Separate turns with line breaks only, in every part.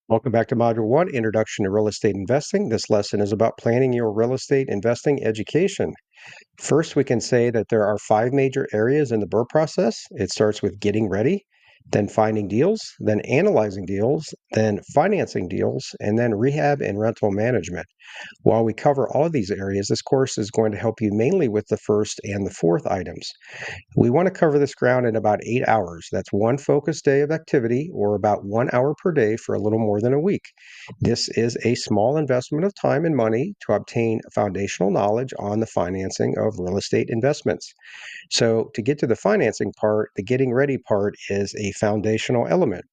Welcome back to Module 1, Introduction to Real Estate Investing. This lesson is about planning your real estate investing education. First, we can say that there are 5 major areas in the BRRRR process. It starts with getting ready, then finding deals, then analyzing deals, then financing deals, and then rehab and rental management. While we cover all of these areas, this course is going to help you mainly with the first and the fourth items. We want to cover this ground in about 8 hours. That's one focused day of activity, or about 1 hour per day for a little more than a week. This is a small investment of time and money to obtain foundational knowledge on the financing of real estate investments. So, to get to the financing part, the getting ready part is a foundational element.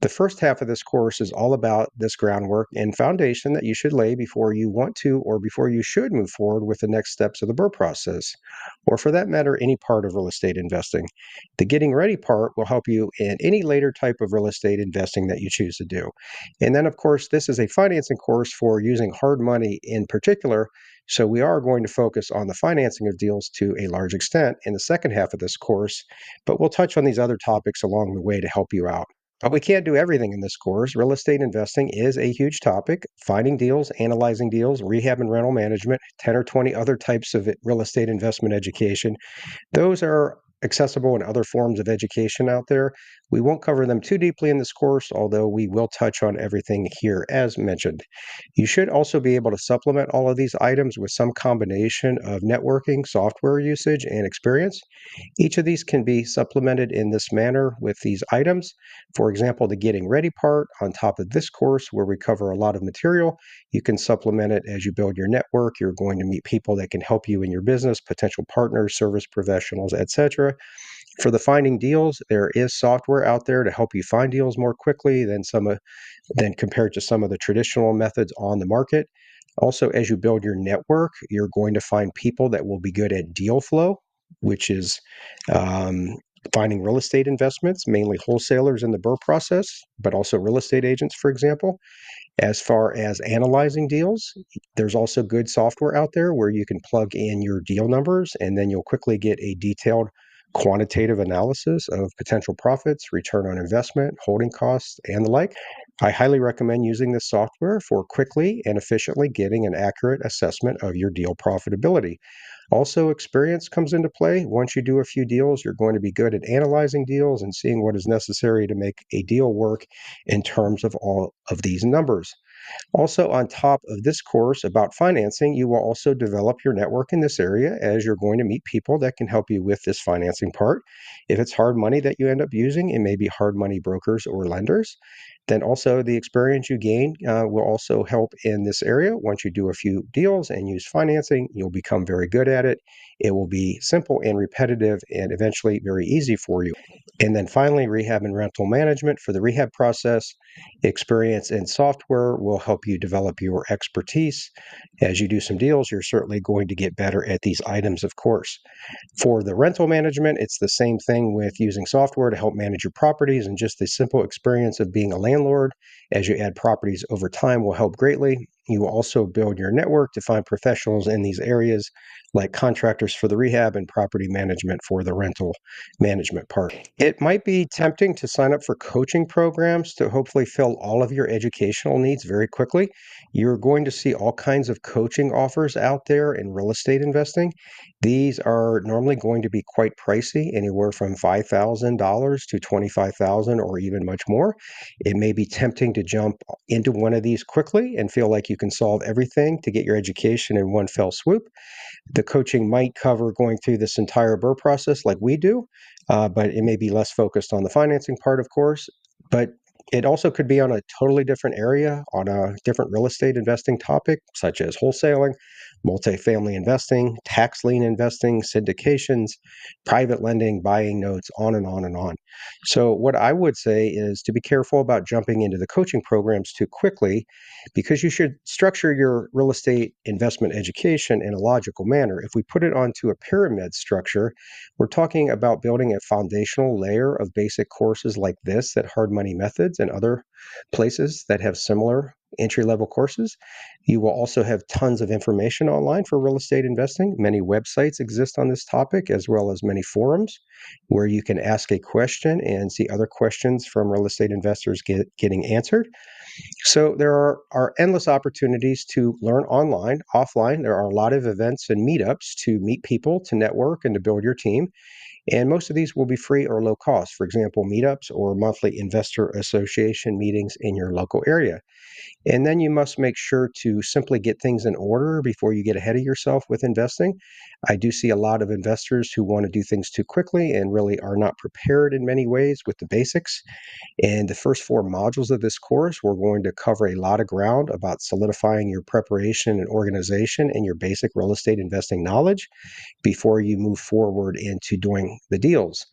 The first half of this course is all about this groundwork and foundation that you should lay before you want to or before you should move forward with the next steps of the BRRRR process, or for that matter, any part of real estate investing. The getting ready part will help you in any later type of real estate investing that you choose to do. And then, of course, this is a financing course for using hard money in particular. So we are going to focus on the financing of deals to a large extent in the second half of this course, but we'll touch on these other topics along the way to help you out. But we can't do everything in this course. Real estate investing is a huge topic. Finding deals, analyzing deals, rehab and rental management, 10 or 20 other types of real estate investment education. Those are accessible in other forms of education out there. We won't cover them too deeply in this course, although we will touch on everything here as mentioned. You should also be able to supplement all of these items with some combination of networking, software usage, and experience. Each of these can be supplemented in this manner with these items. For example, the getting ready part on top of this course where we cover a lot of material, you can supplement it as you build your network. You're going to meet people that can help you in your business, potential partners, service professionals, etc. For the finding deals, there is software out there to help you find deals more quickly than compared to some of the traditional methods on the market. Also, as you build your network, you're going to find people that will be good at deal flow, which is um, finding real estate investments, mainly wholesalers in the BRRRR process, but also real estate agents, for example. As far as analyzing deals, there's also good software out there where you can plug in your deal numbers and then you'll quickly get a detailed quantitative analysis of potential profits, return on investment, holding costs, and the like. I highly recommend using this software for quickly and efficiently getting an accurate assessment of your deal profitability. Also, experience comes into play. Once you do a few deals, you're going to be good at analyzing deals and seeing what is necessary to make a deal work in terms of all of these numbers. Also, on top of this course about financing, you will also develop your network in this area as you're going to meet people that can help you with this financing part. If it's hard money that you end up using, it may be hard money brokers or lenders. Then also the experience you gain will also help in this area. Once you do a few deals and use financing, you'll become very good at it. It will be simple and repetitive and eventually very easy for you. And then finally, rehab and rental management for the rehab process. Experience in software will help you develop your expertise. As you do some deals, you're certainly going to get better at these items, of course. For the rental management, it's the same thing with using software to help manage your properties, and just the simple experience of being a landlord as you add properties over time will help greatly. You will also build your network to find professionals in these areas like contractors for the rehab and property management for the rental management part. It might be tempting to sign up for coaching programs to hopefully fill all of your educational needs very quickly. You're going to see all kinds of coaching offers out there in real estate investing. These are normally going to be quite pricey, anywhere from $5,000 to $25,000 or even much more. It may be tempting to jump into one of these quickly and feel like you can solve everything to get your education in one fell swoop. The coaching might cover going through this entire BRRRR process like we do, but it may be less focused on the financing part, of course. But it also could be on a totally different area, on a different real estate investing topic, such as wholesaling, multifamily investing, tax lien investing, syndications, private lending, buying notes, on and on and on. So, what I would say is to be careful about jumping into the coaching programs too quickly, because you should structure your real estate investment education in a logical manner. If we put it onto a pyramid structure, we're talking about building a foundational layer of basic courses like this at Hard Money Methods and other places that have similar entry-level courses. You will also have tons of information online for real estate investing. Many websites exist on this topic, as well as many forums where you can ask a question and see other questions from real estate investors getting answered. So there are endless opportunities to learn online, offline. There are a lot of events and meetups to meet people, to network, and to build your team. And most of these will be free or low cost. For example, meetups or monthly investor association meetings in your local area. And then you must make sure to simply get things in order before you get ahead of yourself with investing. I do see a lot of investors who want to do things too quickly and really are not prepared in many ways with the basics. And the first four modules of this course, we're going to cover a lot of ground about solidifying your preparation and organization and your basic real estate investing knowledge before you move forward into doing the deals.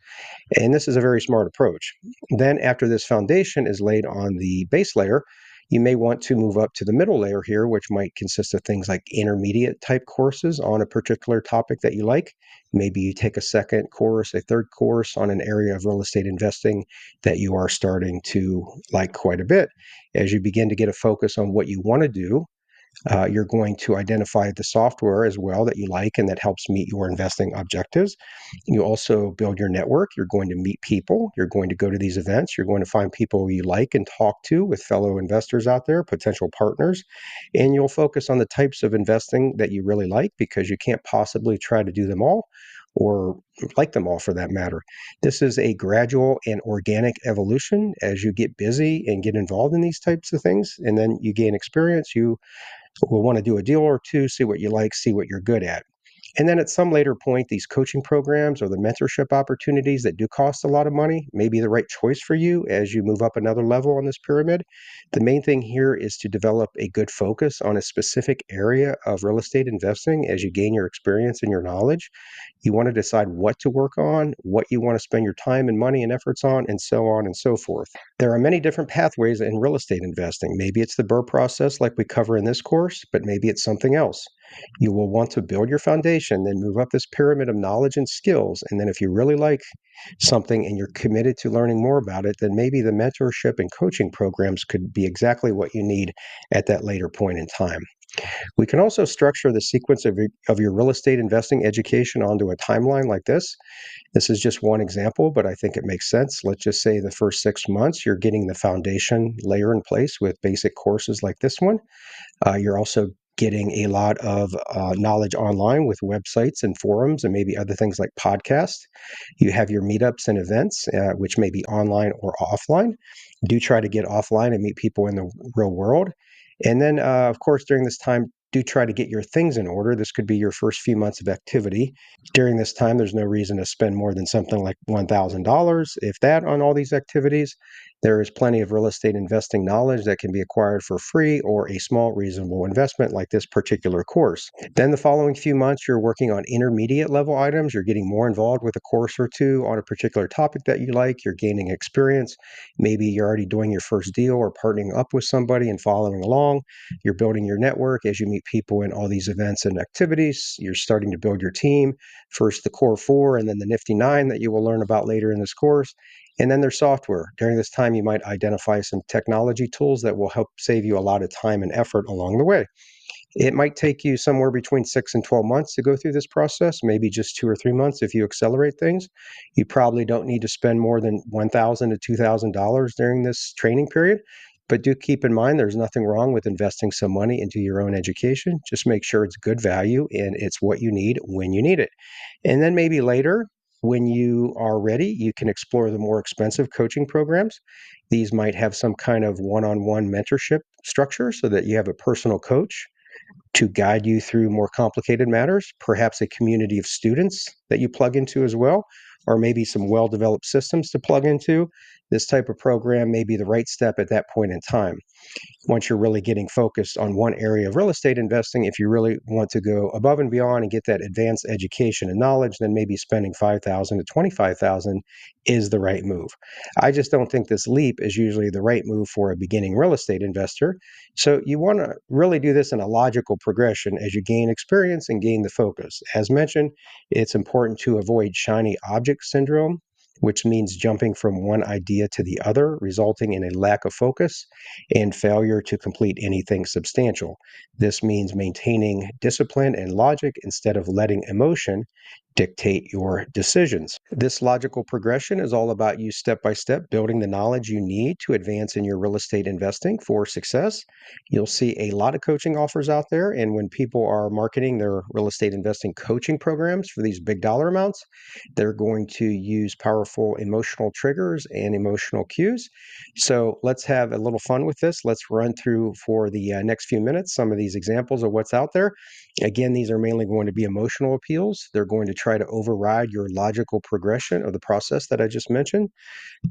And this is a very smart approach. Then, after this foundation is laid on the base layer, you may want to move up to the middle layer here, which might consist of things like intermediate type courses on a particular topic that you like. Maybe you take a second course, a third course on an area of real estate investing that you are starting to like quite a bit. As you begin to get a focus on what you want to do, you're going to identify the software as well that you like and that helps meet your investing objectives. You also build your network. You're going to meet people. You're going to go to these events. You're going to find people you like and talk to with fellow investors out there, potential partners. And you'll focus on the types of investing that you really like because you can't possibly try to do them all or like them all for that matter. This is a gradual and organic evolution as you get busy and get involved in these types of things. And then you gain experience. You will want to do a deal or two, see what you like, see what you're good at. And then at some later point, these coaching programs or the mentorship opportunities that do cost a lot of money may be the right choice for you as you move up another level on this pyramid. The main thing here is to develop a good focus on a specific area of real estate investing as you gain your experience and your knowledge. You want to decide what to work on, what you want to spend your time and money and efforts on and so forth. There are many different pathways in real estate investing. Maybe it's the BRRRR process like we cover in this course, but maybe it's something else. You will want to build your foundation, then move up this pyramid of knowledge and skills. And then if you really like something and you're committed to learning more about it, then maybe the mentorship and coaching programs could be exactly what you need at that later point in time. We can also structure the sequence of your real estate investing education onto a timeline like this. This is just one example, but I think it makes sense. Let's just say the first 6 months, you're getting the foundation layer in place with basic courses like this one. You're also getting a lot of knowledge online with websites and forums and maybe other things like podcasts. You have your meetups and events, which may be online or offline. Do try to get offline and meet people in the real world. And then, of course, during this time, do try to get your things in order. This could be your first few months of activity. During this time, there's no reason to spend more than something like $1,000, if that, on all these activities. There is plenty of real estate investing knowledge that can be acquired for free or a small, reasonable investment like this particular course. Then the following few months, you're working on intermediate level items. You're getting more involved with a course or two on a particular topic that you like. You're gaining experience. Maybe you're already doing your first deal or partnering up with somebody and following along. You're building your network as you meet people in all these events and activities. You're starting to build your team. First the core four and then the nifty nine that you will learn about later in this course. And then there's software. During this time, you might identify some technology tools that will help save you a lot of time and effort along the way. It might take you somewhere between 6 and 12 months to go through this process, maybe just 2 or 3 months if you accelerate things. You probably don't need to spend more than $1,000 to $2,000 during this training period. But do keep in mind there's nothing wrong with investing some money into your own education. Just make sure it's good value and it's what you need when you need it. And then maybe later, when you are ready, you can explore the more expensive coaching programs. These might have some kind of one-on-one mentorship structure so that you have a personal coach to guide you through more complicated matters, perhaps a community of students that you plug into as well, or maybe some well-developed systems to plug into. This type of program may be the right step at that point in time. Once you're really getting focused on one area of real estate investing, if you really want to go above and beyond and get that advanced education and knowledge, then maybe spending $5,000 to $25,000 is the right move. I just don't think this leap is usually the right move for a beginning real estate investor. So you want to really do this in a logical progression as you gain experience and gain the focus. As mentioned, it's important to avoid shiny object syndrome. which means jumping from one idea to the other, resulting in a lack of focus and failure to complete anything substantial. This means maintaining discipline and logic instead of letting emotion dictate your decisions. This logical progression is all about you step by step building the knowledge you need to advance in your real estate investing for success. You'll see a lot of coaching offers out there, and when people are marketing their real estate investing coaching programs for these big dollar amounts, they're going to use powerful emotional triggers and emotional cues. So let's have a little fun with this. Let's run through for the next few minutes some of these examples of what's out there. Again, these are mainly going to be emotional appeals. They're going to try to override your logical progression of the process that I just mentioned.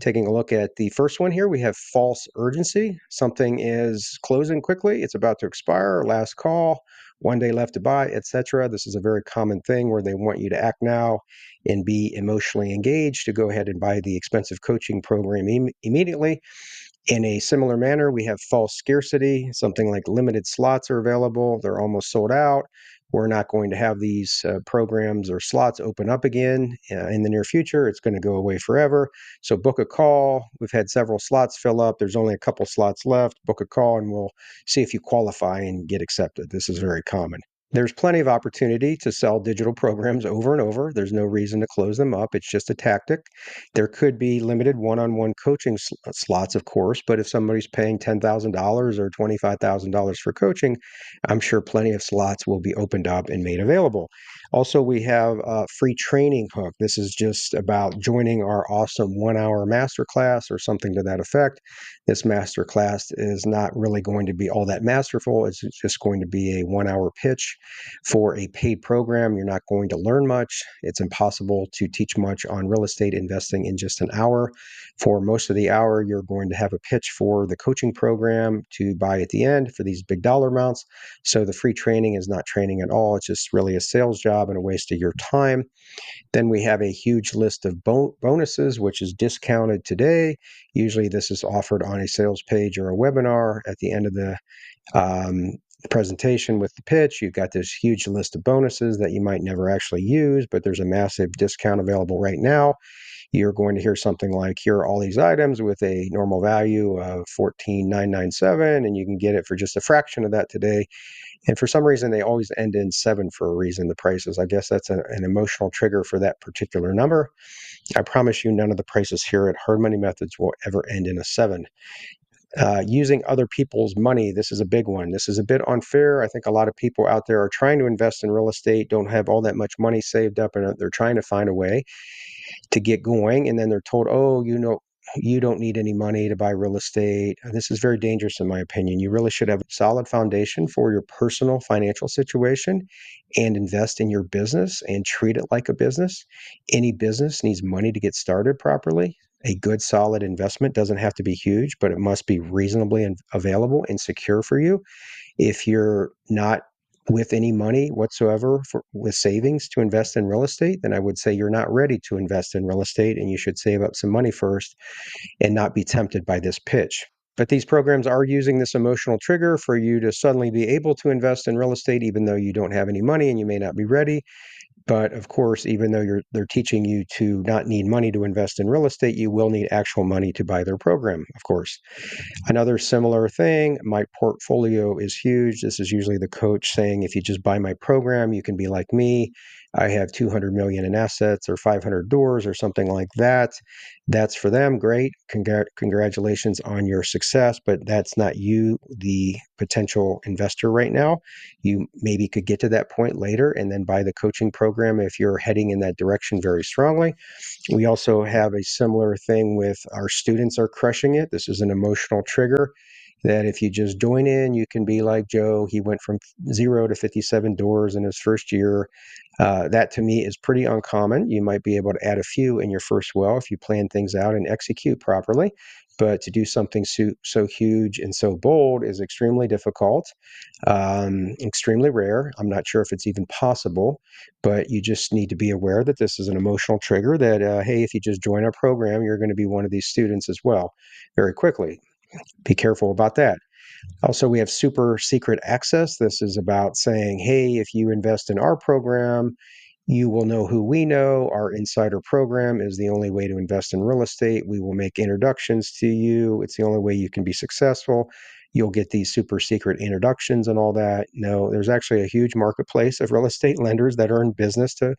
Taking a look at the first one here, we have false urgency. Something is closing quickly, it's about to expire, last call, 1 day left to buy, etc. This is a very common thing where they want you to act now and be emotionally engaged to go ahead and buy the expensive coaching program immediately. In a similar manner, we have false scarcity, something like limited slots are available, they're almost sold out. We're not going to have these programs or slots open up again in the near future. It's going to go away forever. So book a call. We've had several slots fill up. There's only a couple slots left. Book a call and we'll see if you qualify and get accepted. This is very common. There's plenty of opportunity to sell digital programs over and over. There's no reason to close them up. It's just a tactic. There could be limited one-on-one coaching slots, of course, but if somebody's paying $10,000 or $25,000 for coaching, I'm sure plenty of slots will be opened up and made available. Also, we have a free training hook. This is just about joining our awesome 1 hour masterclass or something to that effect. This masterclass is not really going to be all that masterful. It's just going to be a 1 hour pitch for a paid program. You're not going to learn much. It's impossible to teach much on real estate investing in just an hour. For most of the hour, you're going to have a pitch for the coaching program to buy at the end for these big dollar amounts. So the free training is not training at all. It's just really a sales job and a waste of your time. Then we have a huge list of bonuses, which is discounted today. Usually this is offered on a sales page or a webinar at the end of the presentation with the pitch. You've got this huge list of bonuses that you might never actually use, but there's a massive discount available right now. You're going to hear something like, here are all these items with a normal value of $14,997, and you can get it for just a fraction of that today. And for some reason, they always end in 7 for a reason, the prices. I guess that's an emotional trigger for that particular number. I promise you none of the prices here at Hard Money Methods will ever end in a 7. Using other people's money, this is a big one. This is a bit unfair. I think a lot of people out there are trying to invest in real estate, don't have all that much money saved up, and they're trying to find a way to get going. And then they're told, oh, you don't need any money to buy real estate. This is very dangerous, in my opinion. You really should have a solid foundation for your personal financial situation and invest in your business and treat it like a business. Any business needs money to get started properly. A good, solid investment doesn't have to be huge, but it must be reasonably available and secure for you. If you're not with any money whatsoever with savings to invest in real estate, then I would say you're not ready to invest in real estate and you should save up some money first and not be tempted by this pitch. But these programs are using this emotional trigger for you to suddenly be able to invest in real estate, even though you don't have any money and you may not be ready. But of course, even though they're teaching you to not need money to invest in real estate, you will need actual money to buy their program, of course. Another similar thing, my portfolio is huge. This is usually the coach saying, if you just buy my program, you can be like me. I have 200 million in assets or 500 doors or something like that. That's for them. Great. Congratulations on your success, but that's not you, the potential investor right now. You maybe could get to that point later and then buy the coaching program if you're heading in that direction very strongly. We also have a similar thing with our students are crushing it. This is an emotional trigger that if you just join in, you can be like Joe. He went from 0 to 57 doors in his first year. That to me is pretty uncommon. You might be able to add a few in your first well if you plan things out and execute properly. But to do something so huge and so bold is extremely difficult, extremely rare. I'm not sure if it's even possible, but you just need to be aware that this is an emotional trigger that, hey, if you just join our program, you're going to be one of these students as well very quickly. Be careful about that. Also, we have super secret access. This is about saying, hey, if you invest in our program, You will know who we know. Our insider program is the only way to invest in real estate. We will make introductions to you. It's the only way you can be successful. You'll get these super secret introductions and all that. No, there's actually a huge marketplace of real estate lenders that are in business to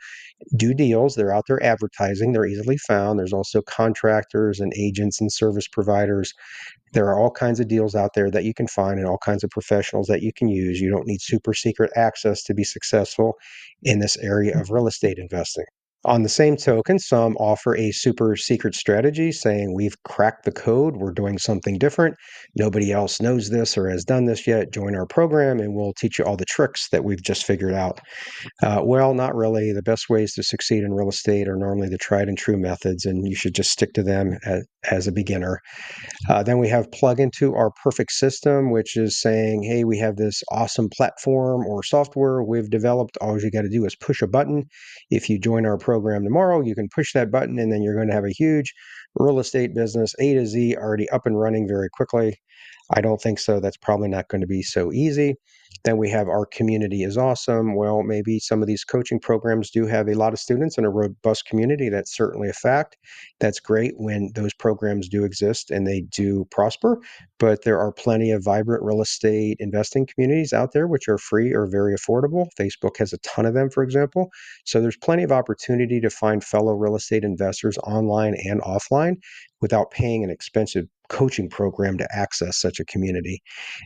do deals. They're out there advertising. They're easily found. There's also contractors and agents and service providers. There are all kinds of deals out there that you can find and all kinds of professionals that you can use. You don't need super secret access to be successful in this area of real estate investing. On the same token, some offer a super secret strategy saying we've cracked the code, we're doing something different. Nobody else knows this or has done this yet. Join our program and we'll teach you all the tricks that we've just figured out. Well, not really. The best ways to succeed in real estate are normally the tried and true methods, and you should just stick to them as a beginner. Then we have plug into our perfect system, which is saying, hey, we have this awesome platform or software we've developed. All you got to do is push a button. If you join our program tomorrow, you can push that button, and then you're going to have a huge real estate business, A to Z, already up and running very quickly. I don't think so. That's probably not going to be so easy. Then we have our community is awesome. Well, maybe some of these coaching programs do have a lot of students and a robust community. That's certainly a fact. That's great when those programs do exist and they do prosper. But there are plenty of vibrant real estate investing communities out there which are free or very affordable. Facebook has a ton of them, for example. So there's plenty of opportunity to find fellow real estate investors online and offline without paying an expensive coaching program to access such a community.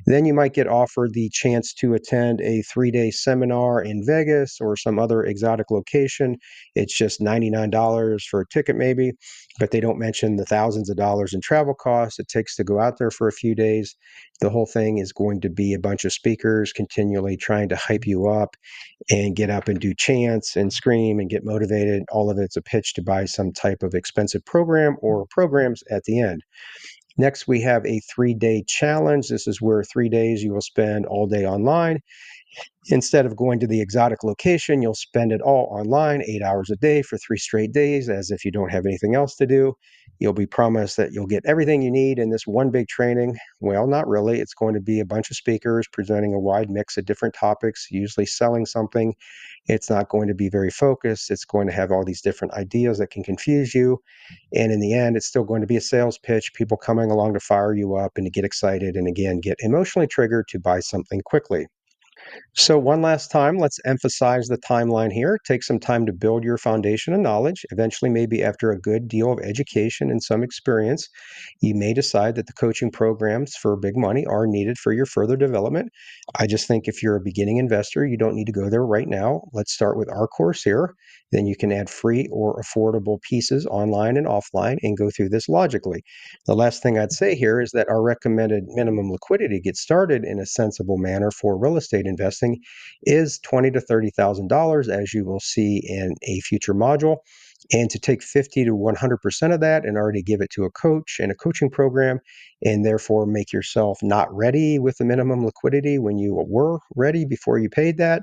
Then you might get offered the chance to attend a 3-day seminar in Vegas or some other exotic location. It's just $99 for a ticket, maybe, but they don't mention the thousands of dollars in travel costs it takes to go out there for a few days. The whole thing is going to be a bunch of speakers continually trying to hype you up and get up and do chants and scream and get motivated. All of it's a pitch to buy some type of expensive program or programs at the end. Next, we have a 3-day challenge. This is where 3 days you will spend all day online. Instead of going to the exotic location, you'll spend it all online, 8 hours a day for 3 straight days, as if you don't have anything else to do. You'll be promised that you'll get everything you need in this one big training. Well, not really. It's going to be a bunch of speakers presenting a wide mix of different topics, usually selling something. It's not going to be very focused. It's going to have all these different ideas that can confuse you. And in the end, it's still going to be a sales pitch, people coming along to fire you up and to get excited and again, get emotionally triggered to buy something quickly. So, one last time, let's emphasize the timeline here. Take some time to build your foundation of knowledge. Eventually, maybe after a good deal of education and some experience, you may decide that the coaching programs for big money are needed for your further development. I just think if you're a beginning investor, you don't need to go there right now. Let's start with our course here. Then you can add free or affordable pieces online and offline and go through this logically. The last thing I'd say here is that our recommended minimum liquidity to get started in a sensible manner for real estate investing is $20,000 to $30,000, as you will see in a future module. And to take 50 to 100% of that and already give it to a coach and a coaching program, and therefore make yourself not ready with the minimum liquidity when you were ready before you paid that,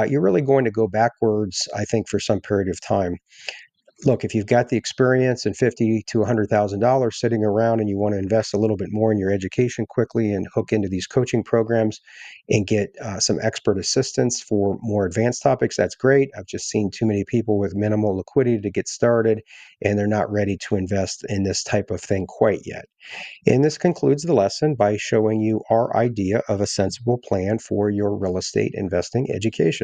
you're really going to go backwards, I think, for some period of time. Look, if you've got the experience and $50,000 to $100,000 sitting around and you want to invest a little bit more in your education quickly and hook into these coaching programs and get some expert assistance for more advanced topics, that's great. I've just seen too many people with minimal liquidity to get started and they're not ready to invest in this type of thing quite yet. And this concludes the lesson by showing you our idea of a sensible plan for your real estate investing education.